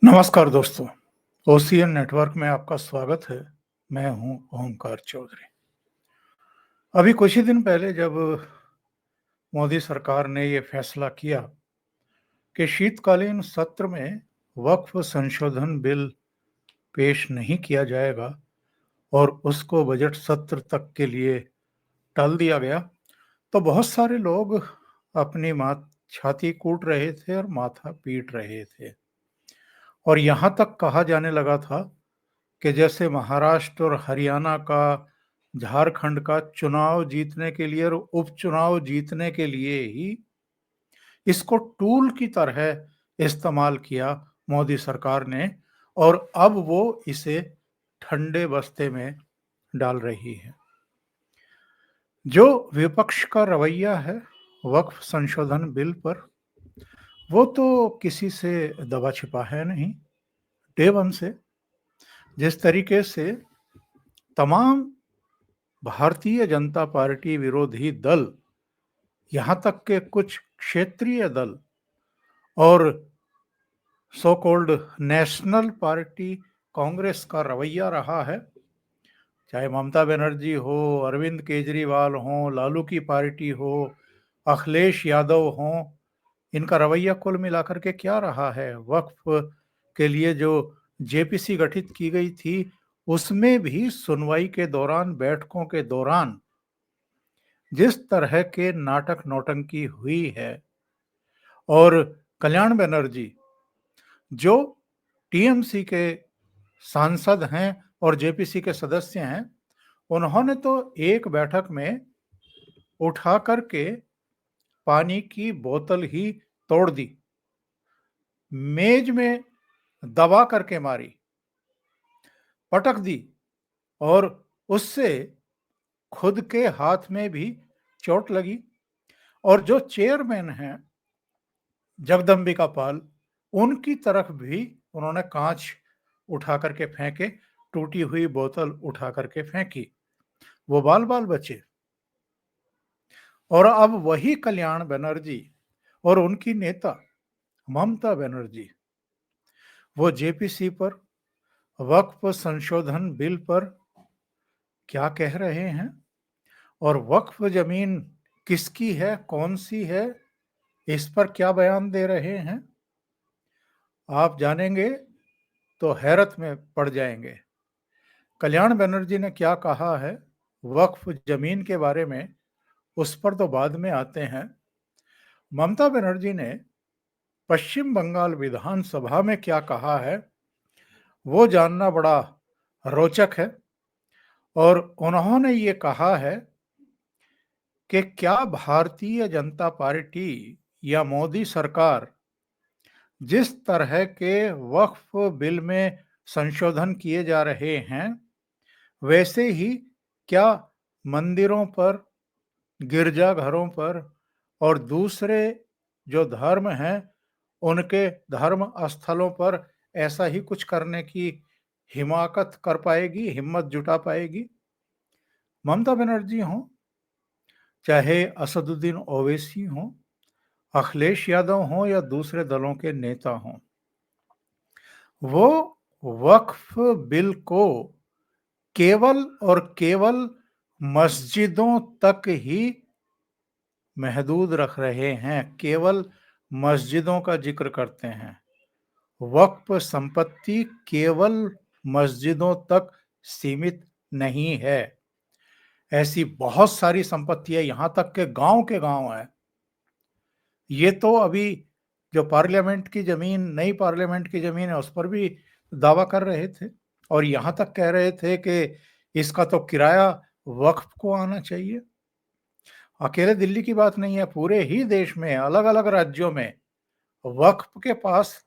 नमस्कार दोस्तों, OCN network में आपका स्वागत है। मैं हूं ओमकार चौधरी। अभी कुछ ही दिन पहले जब मोदी सरकार ने ये फैसला किया कि शीतकालीन सत्र में वक्फ संशोधन बिल पेश नहीं किया जाएगा और उसको बजट सत्र तक के लिए टाल दिया गया, तो बहुत सारे लोग अपनी छाती कूट रहे थे और माथा पीट रहे थे। और यहाँ तक कहा जाने लगा था कि जैसे महाराष्ट्र और हरियाणा का, झारखंड का चुनाव जीतने के लिए और उपचुनाव जीतने के लिए ही इसको टूल की तरह इस्तेमाल किया मोदी सरकार ने, और अब वो इसे ठंडे बस्ते में डाल रही है। जो विपक्ष का रवैया है वक्फ संशोधन बिल पर, वो तो किसी से दबा छिपा है नहीं। डे वन से जिस तरीके से तमाम भारतीय जनता पार्टी विरोधी दल, यहाँ तक के कुछ क्षेत्रीय दल और so called national party Congress का रवैया रहा है, चाहे ममता बनर्जी हो, अरविंद केजरीवाल हो, लालू की पार्टी हो, अखिलेश यादव हो, इनका रवैया कुल मिलाकर के क्या रहा है? वक्फ के लिए जो जेपीसी गठित की गई थी, उसमें भी सुनवाई के दौरान, बैठकों के दौरान जिस तरह के नाटक नौटंकी हुई है, और कल्याण बनर्जी जो टीएमसी के सांसद हैं और जेपीसी के सदस्य हैं, उन्होंने तो एक बैठक में उठा करके पानी की बोतल ही तोड़ दी, मेज में दबा करके मारी, पटक दी, और उससे खुद के हाथ में भी चोट लगी। और जो चेयरमैन हैं जगदम्बिका पाल, उनकी तरफ भी उन्होंने कांच उठा करके फेंके, टूटी हुई बोतल उठा करके फेंकी, वो बाल बाल बचे। और अब वही कल्याण बनर्जी और उनकी नेता ममता बनर्जी, वो जेपीसी पर, वक्फ संशोधन बिल पर क्या कह रहे हैं, और वक्फ जमीन किसकी है, कौन सी है, इस पर क्या बयान दे रहे हैं, आप जानेंगे तो हैरत में पड़ जाएंगे। कल्याण बनर्जी ने क्या कहा है वक्फ जमीन के बारे में, उस पर तो बाद में आते हैं। ममता बनर्जी ने पश्चिम बंगाल विधानसभा में क्या कहा है, वो जानना बड़ा रोचक है। और उन्होंने ये कहा है कि क्या भारतीय जनता पार्टी या मोदी सरकार जिस तरह के वक्फ बिल में संशोधन किए जा रहे हैं, वैसे ही क्या मंदिरों पर, गिरजाघरों पर और दूसरे जो धर्म हैं उनके धर्म स्थलों पर ऐसा ही कुछ करने की हिमाकत कर पाएगी, हिम्मत जुटा पाएगी? ममता बनर्जी हों, चाहे असदुद्दीन ओवैसी हों, अखिलेश यादव हों या दूसरे दलों के नेता हों, वो वक्फ बिल को केवल और केवल मस्जिदों तक ही महदूद रख रहे हैं, केवल मस्जिदों का जिक्र करते हैं। वक्फ संपत्ति केवल मस्जिदों तक सीमित नहीं है, ऐसी बहुत सारी संपत्ति है, यहां तक के गांव है। ये तो अभी जो पार्लियामेंट की जमीन, नई पार्लियामेंट की जमीन है, उस पर भी दावा कर रहे थे, और यहां तक कह रहे थे कि इसका तो किराया वक्फ को आना चाहिए। अकेले दिल्ली की बात नहीं है, पूरे ही देश में अलग अलग राज्यों में वक्फ के पास,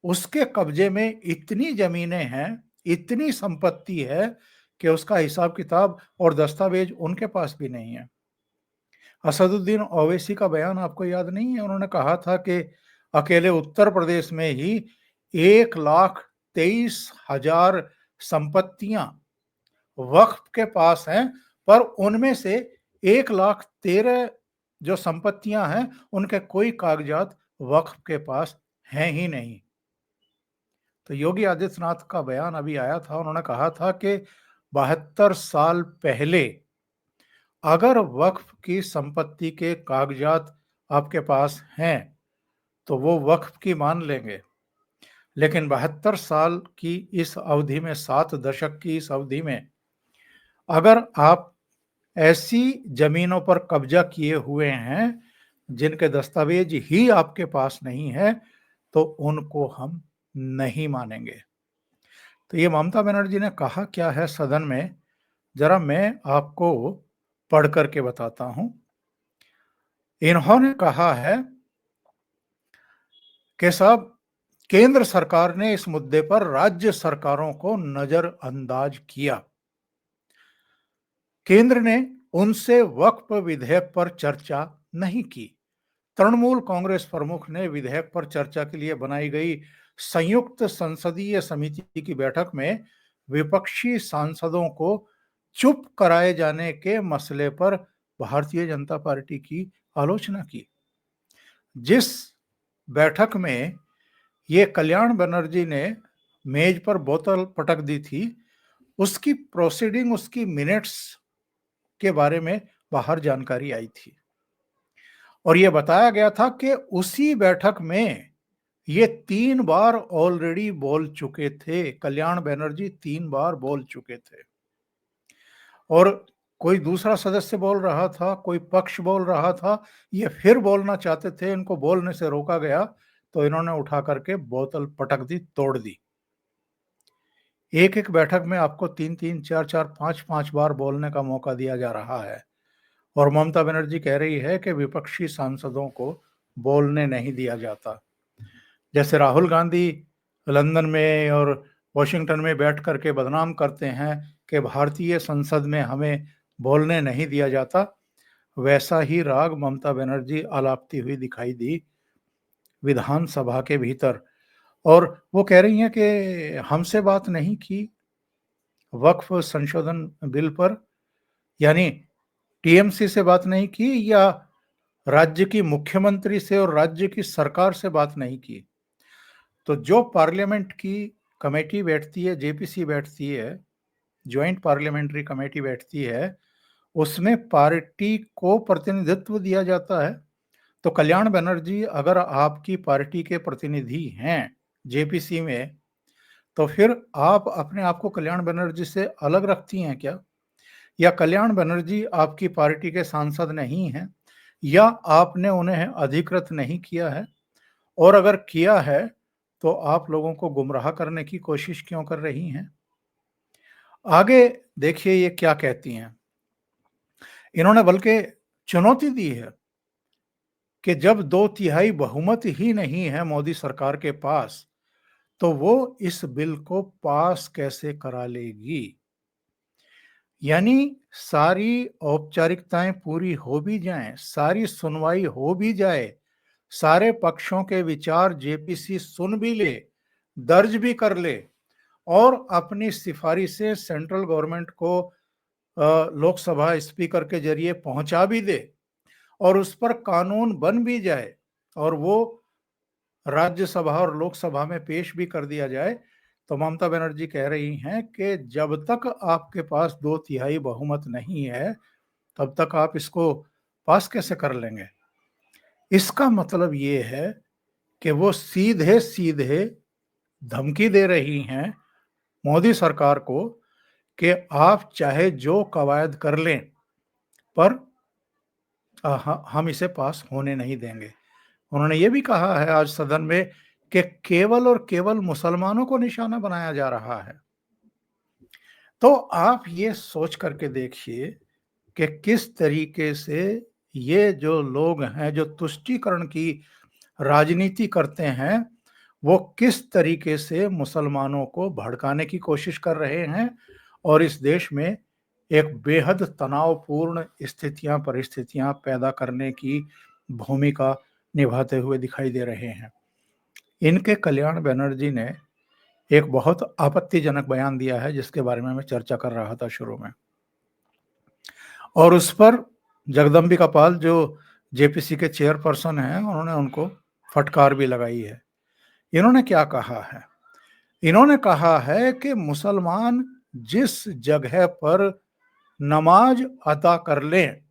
उसके कब्जे में इतनी जमीनें हैं, इतनी संपत्ति है कि उसका हिसाब किताब और दस्तावेज उनके पास भी नहीं है। असदुद्दीन ओवैसी का बयान आपको याद नहीं है? उन्होंने कहा था कि अकेले उत्तर प्रदेश में ही 1,23,000 संपत्तियां वक्फ के पास हैं, पर उनमें से 1,13,000 जो संपत्तियां हैं, उनके कोई कागजात वक्फ के पास हैं ही नहीं। तो योगी आदित्यनाथ का बयान अभी आया था, उन्होंने कहा था कि 72 साल पहले अगर वक्फ की संपत्ति के कागजात आपके पास हैं तो वो वक्फ की मान लेंगे, लेकिन 72 साल की इस अवधि में, 7 दशक की इस अवधि में अगर आप ऐसी जमीनों पर कब्जा किए हुए हैं जिनके दस्तावेज ही आपके पास नहीं है, तो उनको हम नहीं मानेंगे। तो ये ममता बनर्जी ने कहा क्या है सदन में, जरा मैं आपको पढ़ करके बताता हूं। इन्होंने कहा है कि साहब, केंद्र सरकार ने इस मुद्दे पर राज्य सरकारों को नजरअंदाज किया। केंद्र ने उनसे वक्फ विधेयक पर चर्चा नहीं की। तृणमूल कांग्रेस प्रमुख ने विधेयक पर चर्चा के लिए बनाई गई संयुक्त संसदीय समिति की बैठक में विपक्षी सांसदों को चुप कराए जाने के मसले पर भारतीय जनता पार्टी की आलोचना की। जिस बैठक में ये कल्याण बनर्जी ने मेज पर बोतल पटक दी थी, उसकी प्रोसीडिंग, उसकी मिनट्स के बारे में बाहर जानकारी आई थी और यह बताया गया था कि उसी बैठक में ये 3 बार ऑलरेडी बोल चुके थे। कल्याण बनर्जी 3 बार बोल चुके थे और कोई दूसरा सदस्य बोल रहा था, कोई पक्ष बोल रहा था, ये फिर बोलना चाहते थे, इनको बोलने से रोका गया तो इन्होंने उठा करके बोतल पटक दी, तोड़ दी। एक एक बैठक में आपको 3-3, 4-4, 5-5 बार बोलने का मौका दिया जा रहा है और ममता बनर्जी कह रही है कि विपक्षी सांसदों को बोलने नहीं दिया जाता। जैसे राहुल गांधी लंदन में और वॉशिंगटन में बैठ करके बदनाम करते हैं कि भारतीय संसद में हमें बोलने नहीं दिया जाता, वैसा ही राग ममता बनर्जी आलापती हुई दिखाई दी विधानसभा के भीतर और वो कह रही हैं कि हमसे बात नहीं की वक्फ संशोधन बिल पर, यानी टीएमसी से बात नहीं की या राज्य की मुख्यमंत्री से और राज्य की सरकार से बात नहीं की। तो जो पार्लियामेंट की कमेटी बैठती है, जेपीसी बैठती है, ज्वाइंट पार्लियामेंट्री कमेटी बैठती है, उसमें पार्टी को प्रतिनिधित्व दिया जाता है। तो कल्याण बनर्जी अगर आपकी पार्टी के प्रतिनिधि हैं जेपीसी में, तो फिर आप अपने आप को कल्याण बनर्जी से अलग रखती हैं क्या? या कल्याण बनर्जी आपकी पार्टी के सांसद नहीं हैं, या आपने उन्हें अधिकृत नहीं किया है? और अगर किया है तो आप लोगों को गुमराह करने की कोशिश क्यों कर रही हैं? आगे देखिए ये क्या कहती हैं। इन्होंने बल्कि चुनौती दी है कि जब 2/3 बहुमत ही नहीं है मोदी सरकार के पास, तो वो इस बिल को पास कैसे करा लेगी? यानी सारी औपचारिकताएं पूरी हो भी जाएं, सारी सुनवाई हो भी जाए, सारे पक्षों के विचार जेपीसी सुन भी ले, दर्ज भी कर ले और अपनी सिफारिशें सेंट्रल गवर्नमेंट को लोकसभा स्पीकर के जरिए पहुंचा भी दे और उस पर कानून बन भी जाए और वो राज्यसभा और लोकसभा में पेश भी कर दिया जाए, तो ममता बनर्जी कह रही हैं कि जब तक आपके पास 2/3 बहुमत नहीं है, तब तक आप इसको पास कैसे कर लेंगे? इसका मतलब ये है कि वो सीधे सीधे धमकी दे रही हैं मोदी सरकार को कि आप चाहे जो कवायद कर लें, पर हम इसे पास होने नहीं देंगे। उन्होंने ये भी कहा है आज सदन में कि केवल और केवल मुसलमानों को निशाना बनाया जा रहा है। तो आप ये सोच करके देखिए कि किस तरीके से ये जो लोग हैं, जो तुष्टीकरण की राजनीति करते हैं, वो किस तरीके से मुसलमानों को भड़काने की कोशिश कर रहे हैं और इस देश में एक बेहद तनावपूर्ण परिस्थितियां पैदा करने की भूमिका निभाते हुए दिखाई दे रहे हैं। इनके कल्याण बनर्जी ने एक बहुत आपत्तिजनक बयान दिया है जिसके बारे में मैं चर्चा कर रहा था शुरू में, और उस पर जगदम्बिका पाल जो जेपीसी के चेयरपर्सन हैं, उन्होंने उनको फटकार भी लगाई है। इन्होंने क्या कहा है? इन्होंने कहा है कि मुसलमान जिस जगह पर नमाज अदा कर लें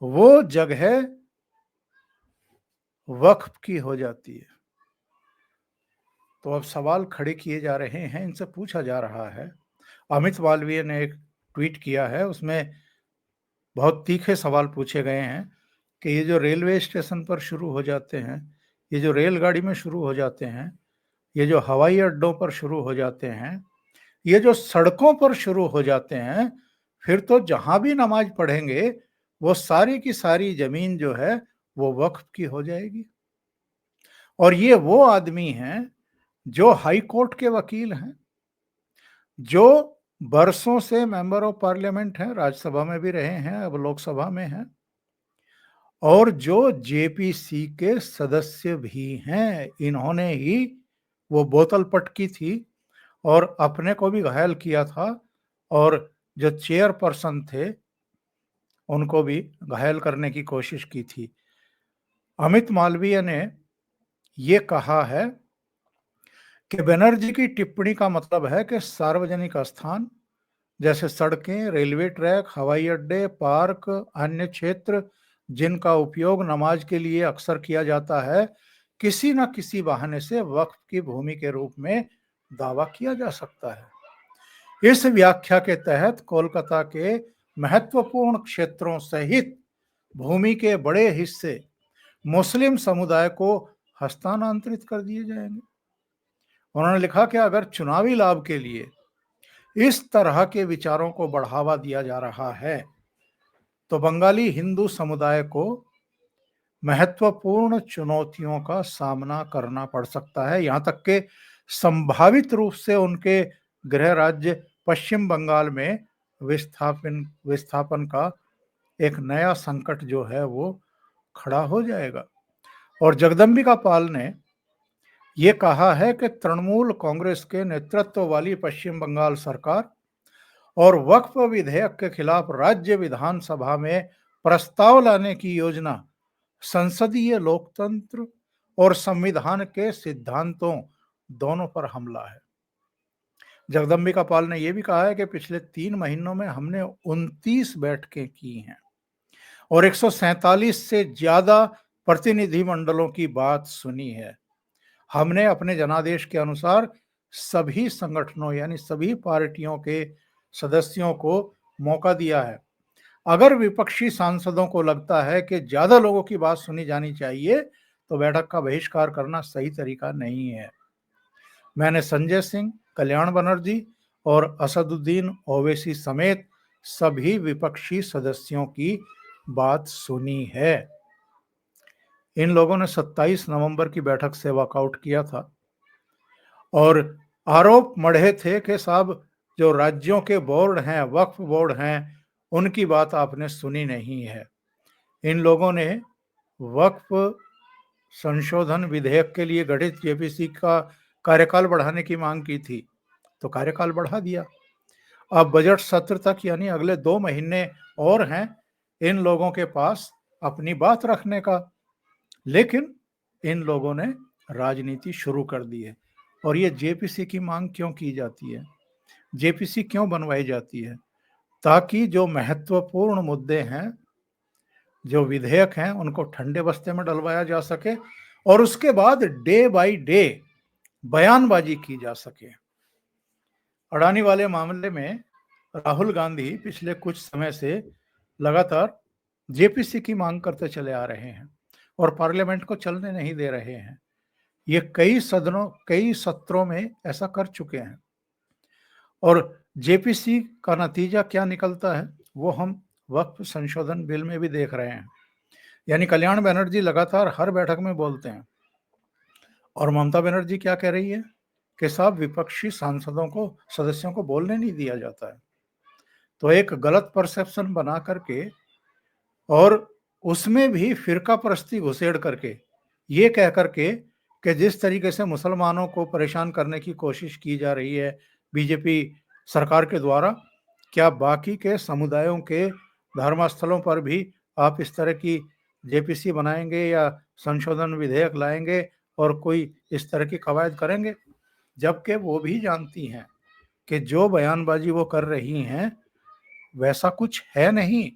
वो जगह वक्फ की हो जाती है। तो अब सवाल खड़े किए जा रहे हैं, इनसे पूछा जा रहा है। अमित मालवीय ने एक ट्वीट किया है, उसमें बहुत तीखे सवाल पूछे गए हैं कि ये जो रेलवे स्टेशन पर शुरू हो जाते हैं, ये जो रेलगाड़ी में शुरू हो जाते हैं, ये जो हवाई अड्डों पर शुरू हो जाते हैं, ये जो सड़कों पर शुरू हो जाते हैं, फिर तो जहां भी नमाज पढ़ेंगे वो सारी की सारी जमीन जो है वो वक्फ की हो जाएगी। और ये वो आदमी हैं जो हाई कोर्ट के वकील हैं, जो बरसों से मेंबर ऑफ पार्लियामेंट हैं, राज्यसभा में भी रहे हैं, अब लोकसभा में हैं, और जो जेपीसी के सदस्य भी हैं। इन्होंने ही वो बोतल पटकी थी और अपने को भी घायल किया था, और जो चेयरपर्सन थे उनको भी घायल करने की कोशिश की थी। अमित मालवीय ने ये कहा है कि बनर्जी की टिप्पणी का मतलब है कि सार्वजनिक स्थान जैसे सड़कें, रेलवे ट्रैक, हवाई अड्डे, पार्क, अन्य क्षेत्र जिनका उपयोग नमाज के लिए अक्सर किया जाता है, किसी न किसी बहाने से वक्फ की भूमि के रूप में दावा किया जा सकता है। इस व्याख्या के तहत कोलकाता के महत्वपूर्ण क्षेत्रों सहित भूमि के बड़े हिस्से मुस्लिम समुदाय को हस्तांतरित कर दिए जाएंगे। उन्होंने लिखा कि अगर चुनावी लाभ के लिए इस तरह के विचारों को बढ़ावा दिया जा रहा है तो बंगाली हिंदू समुदाय को महत्वपूर्ण चुनौतियों का सामना करना पड़ सकता है, यहां तक कि संभावित रूप से उनके गृह राज्य पश्चिम बंगाल में विस्थापन का एक नया संकट जो है वो खड़ा हो जाएगा। और जगदम्बिका पाल ने ये कहा है कि तृणमूल कांग्रेस के नेतृत्व वाली पश्चिम बंगाल सरकार और वक्फ विधेयक के खिलाफ राज्य विधानसभा में प्रस्ताव लाने की योजना संसदीय लोकतंत्र और संविधान के सिद्धांतों दोनों पर हमला है। जगदम्बिका पाल ने यह भी कहा है कि पिछले 3 महीनों में हमने 29 बैठकें की हैं और 147 से ज्यादा प्रतिनिधिमंडलों की बात सुनी है। हमने अपने जनादेश के अनुसार सभी संगठनों यानी सभी पार्टियों के सदस्यों को मौका दिया है। अगर विपक्षी सांसदों को लगता है कि ज्यादा लोगों की बात सुनी जानी चाहिए तो बैठक का बहिष्कार करना सही तरीका नहीं है। मैंने संजय सिंह, कल्याण बनर्जी और असदुद्दीन ओवैसी समेत सभी विपक्षी सदस्यों की बात सुनी है। इन लोगों ने 27 नवंबर की बैठक से वॉकआउट किया था और आरोप मढ़े थे कि साहब जो राज्यों के बोर्ड हैं, वक्फ बोर्ड हैं, उनकी बात आपने सुनी नहीं है। इन लोगों ने वक्फ संशोधन विधेयक के लिए गठित जेपीसी का कार्यकाल बढ़ाने की मांग की थी, तो कार्यकाल बढ़ा दिया। अब बजट सत्र तक यानी अगले 2 महीने और हैं इन लोगों के पास अपनी बात रखने का, लेकिन इन लोगों ने राजनीति शुरू कर दी है। और ये जेपीसी की मांग क्यों की जाती है, जेपीसी क्यों बनवाई जाती है? ताकि जो महत्वपूर्ण मुद्दे हैं, जो विधेयक हैं, उनको ठंडे बस्ते में डलवाया जा सके और उसके बाद डे बाय डे बयानबाजी की जा सके। अडानी वाले मामले में राहुल गांधी पिछले कुछ समय से लगातार जेपीसी की मांग करते चले आ रहे हैं और पार्लियामेंट को चलने नहीं दे रहे हैं। ये कई सत्रों में ऐसा कर चुके हैं और जेपीसी का नतीजा क्या निकलता है वो हम वक्फ संशोधन बिल में भी देख रहे हैं। यानी कल्याण बनर्जी लगातार हर बैठक में बोलते हैं और ममता बनर्जी क्या कह रही है कि साहब विपक्षी सांसदों को, सदस्यों को बोलने नहीं दिया जाता है। तो एक गलत परसेप्शन बना करके और उसमें भी फिरका परस्ती घुसेड़ करके ये कह करके कि जिस तरीके से मुसलमानों को परेशान करने की कोशिश की जा रही है बीजेपी सरकार के द्वारा, क्या बाकी के समुदायों के धर्मस्थलों पर भी आप इस तरह की जेपीसी बनाएंगे या संशोधन विधेयक लाएंगे और कोई इस तरह की कवायद करेंगे? जबकि वो भी जानती हैं कि जो बयानबाजी वो कर रही हैं वैसा कुछ है नहीं।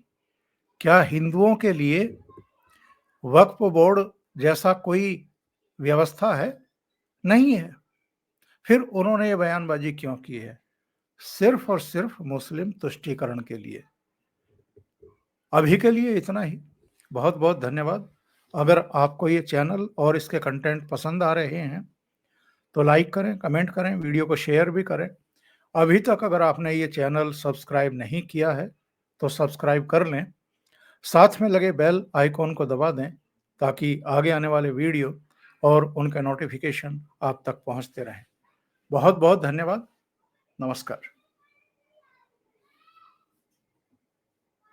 क्या हिंदुओं के लिए वक्फ बोर्ड जैसा कोई व्यवस्था है? नहीं है। फिर उन्होंने ये बयानबाजी क्यों की है? सिर्फ और सिर्फ मुस्लिम तुष्टीकरण के लिए। अभी के लिए इतना ही। बहुत बहुत धन्यवाद। अगर आपको ये चैनल और इसके कंटेंट पसंद आ रहे हैं तो लाइक करें, कमेंट करें, वीडियो को शेयर भी करें। अभी तक अगर आपने ये चैनल सब्सक्राइब नहीं किया है तो सब्सक्राइब कर लें, साथ में लगे बेल आइकॉन को दबा दें ताकि आगे आने वाले वीडियो और उनके नोटिफिकेशन आप तक पहुंचते रहें। बहुत बहुत धन्यवाद। नमस्कार।